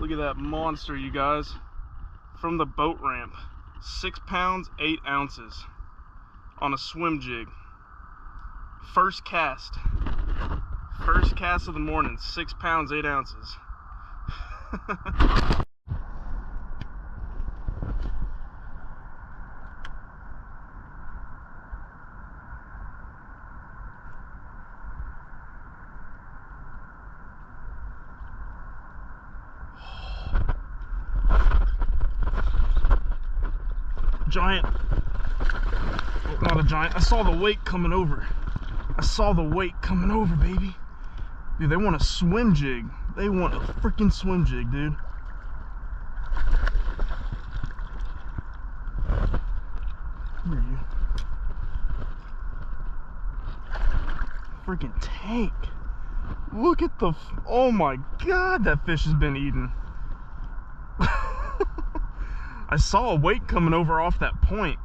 Look at that monster, you guys. From the boat ramp. 6 pounds, 8 ounces. On a swim jig. First cast. First cast of the morning. 6 pounds, 8 ounces. Giant. Oh, not a giant. I saw the weight coming over. I saw the weight coming over, baby. Dude, they want a swim jig. They want a freaking swim jig, dude. Where are you? Freaking tank. Look at the... Oh my God, that fish has been eaten. I saw a weight coming over off that point,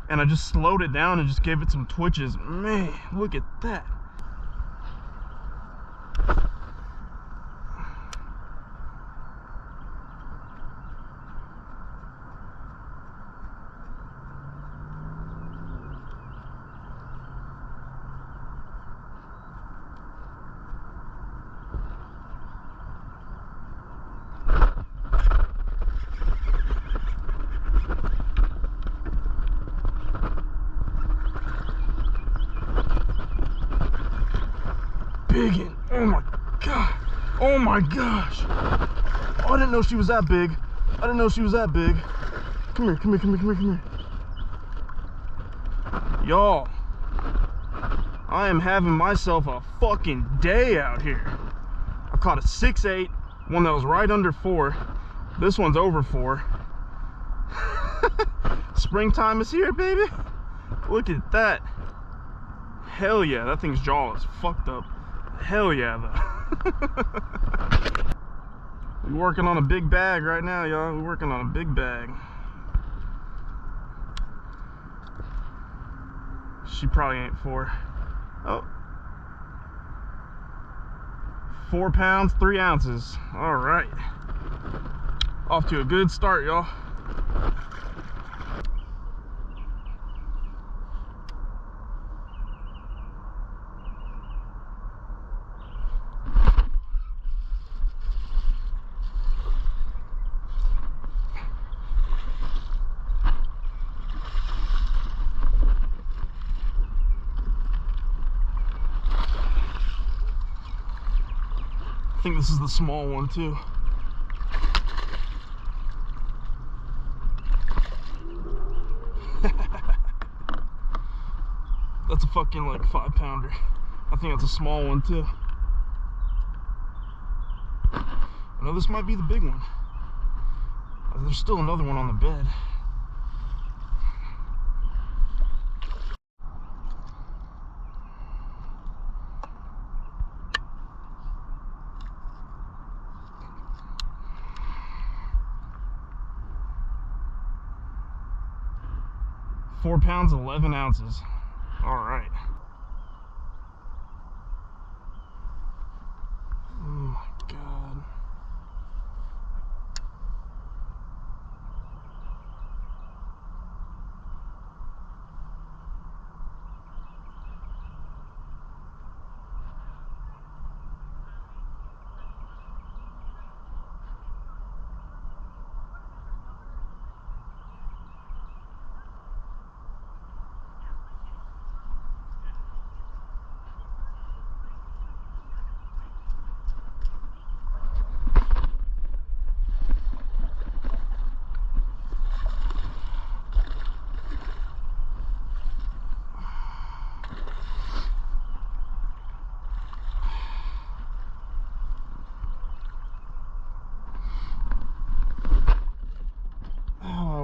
and I just slowed it down and just gave it some twitches. Man, look at that. Biggin. Oh my God. Oh my gosh. Oh, I didn't know she was that big. I didn't know she was that big. Come here, come here, come here, come here, come here. Y'all, I am having myself a fucking day out here. I caught a 6'8", one that was right under 4. This one's over 4. Springtime is here, baby. Look at that. Hell yeah, that thing's jaw is fucked up. Hell yeah, though. We're working on a big bag right now, y'all. We're working on a big bag. She probably ain't 4. Oh. 4 pounds, 3 ounces. All right. Off to a good start, y'all. I think this is the small one too. That's a fucking like 5 pounder. I think that's a small one too. I know this might be the big one. There's still another one on the bed. 4 pounds, 11 ounces. All right. Oh my God.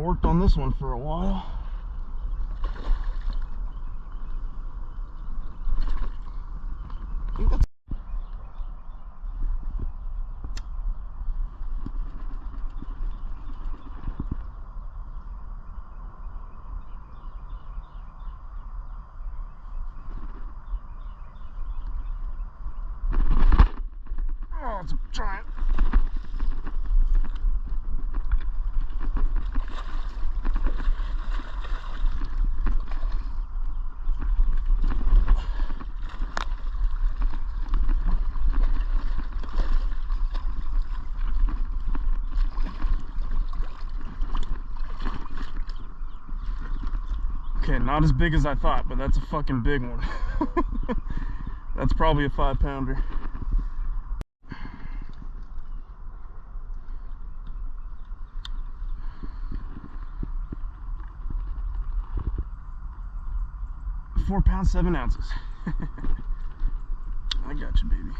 Worked on this one for a while. I think that's... Oh, it's a giant. Okay, not as big as I thought, but that's a fucking big one. That's probably a 5-pounder. £4 pounds 7 ounces. I got you, baby.